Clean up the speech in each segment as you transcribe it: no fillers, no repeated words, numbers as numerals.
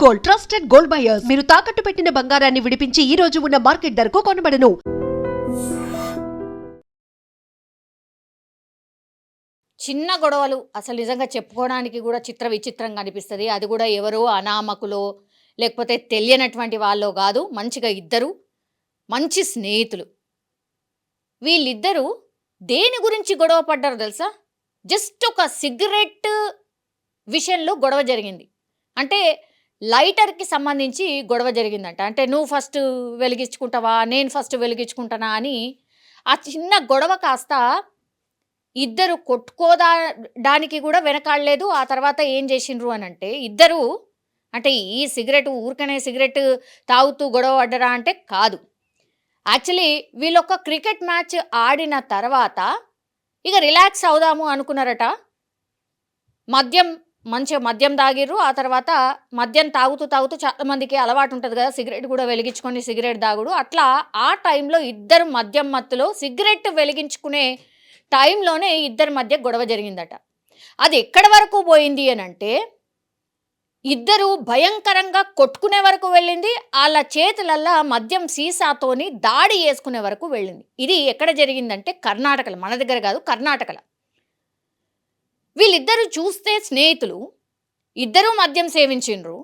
Gold, trusted gold buyers. మీరు తాకట్టు పెట్టిన బంగారాన్ని విడిపించి ఈ రోజు ఉన్న మార్కెట్ ధరకు కొనబడను. చిన్న గొడవలు అసలు నిజంగా చెప్పుకోవడానికి కూడా విచిత్రంగా అనిపిస్తుంది. అది కూడా ఎవరో అనామకులో లేకపోతే తెలియనటువంటి వాళ్ళో కాదు, మంచిగా ఇద్దరు మంచి స్నేహితులు. వీళ్ళిద్దరూ దేని గురించి గొడవ పడ్డారో తెలుసా? జస్ట్ ఒక సిగరెట్ విషయంలో గొడవ జరిగింది. అంటే లైటర్కి సంబంధించి గొడవ జరిగిందంట. అంటే నువ్వు ఫస్ట్ వెలిగించుకుంటావా, నేను ఫస్ట్ వెలిగించుకుంటానా అని ఆ చిన్న గొడవ కాస్త ఇద్దరు కొట్టుకోదానికి కూడా వెనకాడలేదు. ఆ తర్వాత ఏం చేసిండ్రు అని అంటే ఇద్దరు అంటే ఈ సిగరెట్ ఊరికనే సిగరెట్ తాగుతూ గొడవ పడ్డరా అంటే కాదు. యాక్చువల్లీ వీళ్ళొక క్రికెట్ మ్యాచ్ ఆడిన తర్వాత ఇక రిలాక్స్ అవుదాము అనుకున్నారట. మంచిగా మద్యం తాగిర్రు. ఆ తర్వాత మద్యం తాగుతూ చాలామందికి అలవాటు ఉంటుంది కదా, సిగరెట్ కూడా వెలిగించుకొని సిగరెట్ తాగుడు. అట్లా ఆ టైంలో ఇద్దరు మద్యం మత్తులో సిగరెట్ వెలిగించుకునే టైంలోనే ఇద్దరి మధ్య గొడవ జరిగిందట. అది ఎక్కడి వరకు పోయింది అని అంటే ఇద్దరు భయంకరంగా కొట్టుకునే వరకు వెళ్ళింది. వాళ్ళ చేతులల్లా మద్యం సీసాతోని దాడి చేసుకునే వరకు వెళ్ళింది. ఇది ఎక్కడ జరిగిందంటే కర్ణాటకలో, మన దగ్గర కాదు, కర్ణాటకలో. వీళ్ళిద్దరూ చూస్తే స్నేహితులు, ఇద్దరూ మద్యం సేవించిండ్రు.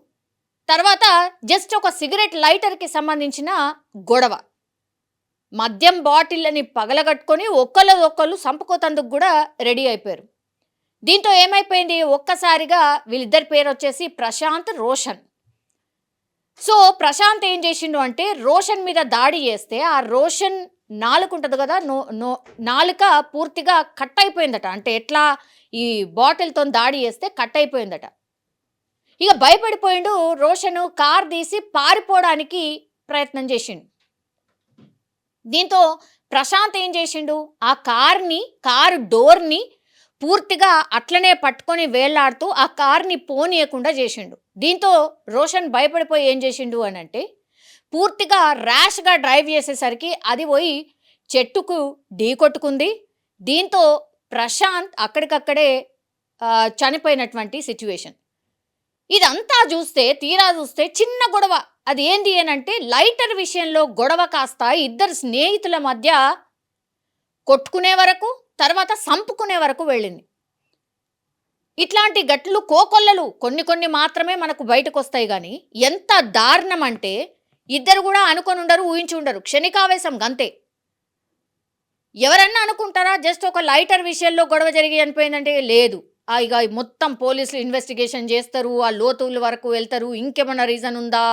తర్వాత జస్ట్ ఒక సిగరెట్ లైటర్కి సంబంధించిన గొడవ. మద్యం బాటిళ్ళని పగలగట్టుకొని ఒకళ్ళు చంపుకోతందుకు కూడా రెడీ అయిపోయారు. దీంతో ఏమైపోయింది, ఒక్కసారిగా వీళ్ళిద్దరి పేరు వచ్చేసి ప్రశాంత్, రోషన్. సో ప్రశాంత్ ఏం చేసిండు అంటే రోషన్ మీద దాడి చేస్తే ఆ రోషన్ నాలుక ఉంటుంది కదా, నాలుక పూర్తిగా కట్ అయిపోయిందట. అంటే ఎట్లా ఈ బాటిల్తో దాడి చేస్తే కట్ అయిపోయిందట. ఇక భయపడిపోయిండు రోషను. కార్ తీసి పారిపోవడానికి ప్రయత్నం చేసిండు. దీంతో ప్రశాంత్ ఏం చేసిండు, ఆ కారు డోర్ని పూర్తిగా అట్లనే పట్టుకొని వేళ్లాడుతూ ఆ కార్ని పోనీయకుండా చేసిండు. దీంతో రోషన్ భయపడిపోయి ఏం చేసిండు అని అంటే పూర్తిగా ర్యాష్గా డ్రైవ్ చేసేసరికి అది పోయి చెట్టుకు ఢీకొట్టుకుంది. దీంతో ప్రశాంత్ అక్కడికక్కడే చనిపోయినటువంటి సిచ్యువేషన్. ఇదంతా తీరా చూస్తే చిన్న గొడవ. అది ఏంది అని అంటే లైటర్ విషయంలో గొడవ కాస్త ఇద్దరు స్నేహితుల మధ్య కొట్టుకునే వరకు, తర్వాత సంపుకునే వరకు వెళ్ళింది. ఇట్లాంటి గట్లు కోకొల్లలు కొన్ని మాత్రమే మనకు బయటకు వస్తాయి. కానీ ఎంత దారుణం అంటే ఇద్దరు కూడా అనుకొని ఉండరు, ఊహించి ఉండరు. క్షణికావేశం గంతే. ఎవరన్నా అనుకుంటారా జస్ట్ ఒక లైటర్ విషయంలో గొడవ జరిగి చనిపోయిందంటే? లేదు. ఇక మొత్తం పోలీసులు ఇన్వెస్టిగేషన్ చేస్తారు, ఆ లోతుల వరకు వెళ్తారు. ఇంకేమైనా రీజన్ ఉందా,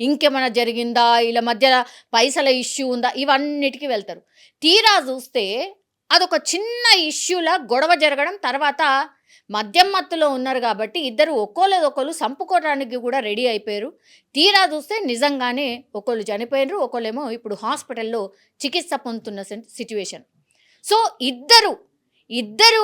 ఇంకేమైనా జరిగిందా, వీళ్ళ మధ్య పైసల ఇష్యూ ఉందా, ఇవన్నిటికీ వెళ్తారు. తీరా చూస్తే అదొక చిన్న ఇష్యూలా గొడవ జరగడం. తర్వాత మద్యం మత్తులో ఉన్నారు కాబట్టి ఇద్దరు ఒకళ్ళు చంపుకోవడానికి కూడా రెడీ అయిపోయారు. తీరా చూస్తే నిజంగానే ఒకళ్ళు చనిపోయినారు, ఒకళ్ళేమో ఇప్పుడు హాస్పిటల్లో చికిత్స పొందుతున్న సిచ్యువేషన్. సో ఇద్దరు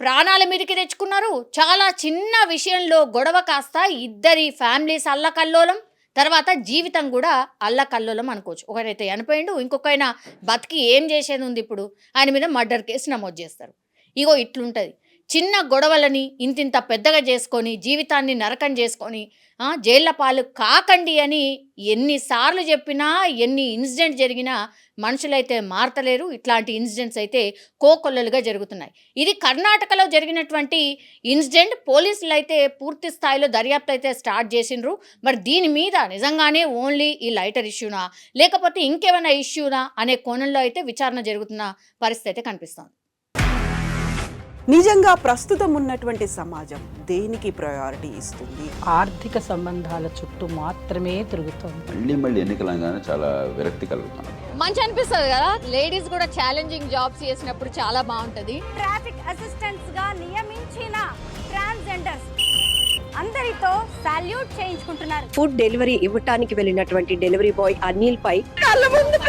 ప్రాణాల మీదకి తెచ్చుకున్నారు. చాలా చిన్న విషయంలో గొడవ కాస్త ఇద్దరి ఫ్యామిలీస్ అల్లకల్లోలం, తర్వాత జీవితం కూడా అల్లకల్లోలం అనుకోవచ్చు. ఒకరైతే చనిపోయిండు, ఇంకొకైనా బతికి ఏం చేసేది ఉంది. ఇప్పుడు ఆయన మీద మర్డర్ కేసు నమోదు చేస్తారు. ఇగో ఇట్లుంటుంది. చిన్న గొడవలని ఇంతింత పెద్దగా చేసుకొని జీవితాన్ని నరకం చేసుకొని జైళ్ళ పాలు కాకండి అని ఎన్నిసార్లు చెప్పినా, ఎన్ని ఇన్సిడెంట్ జరిగినా మనుషులైతే మారతలేరు. ఇట్లాంటి ఇన్సిడెంట్స్ అయితే కోకొల్లలుగా జరుగుతున్నాయి. ఇది కర్ణాటకలో జరిగినటువంటి ఇన్సిడెంట్. పోలీసులు అయితే పూర్తి స్థాయిలో దర్యాప్తు అయితే స్టార్ట్ చేసిండ్రు. మరి దీని మీద నిజంగానే ఓన్లీ ఈ లైటర్ ఇష్యూనా లేకపోతే ఇంకేమైనా ఇష్యూనా అనే కోణంలో అయితే విచారణ జరుగుతున్న పరిస్థితి అయితే కనిపిస్తోంది. నిజంగా ప్రస్తుతం ఉన్నటువంటి సమాజం దేనికి ప్రయారిటీ ఇస్తుంది? ఆర్థిక సంబంధాల చుట్టూ మాత్రమే తిరుగుతుంది. మళ్ళీ ఎన్నికలంగానే చాలా విరక్తి కలుగుతుంది. మంచి అనిపిస్తుంది కదా, లేడీస్ కూడా ఛాలెంజింగ్ జాబ్స్ చేసినప్పుడు చాలా బాగుంటది. ట్రాఫిక్ అసిస్టెంట్స్ గా నియమించిన ట్రాన్స్జెండర్స్ అందరితో సాల్యూట్ చేయించుకుంటున్నారు. ఫుడ్ డెలివరీ ఇవ్వటానికి వెళ్ళినటువంటి డెలివరీ బాయ్ అనిల్ పై కళ్ళ ముందు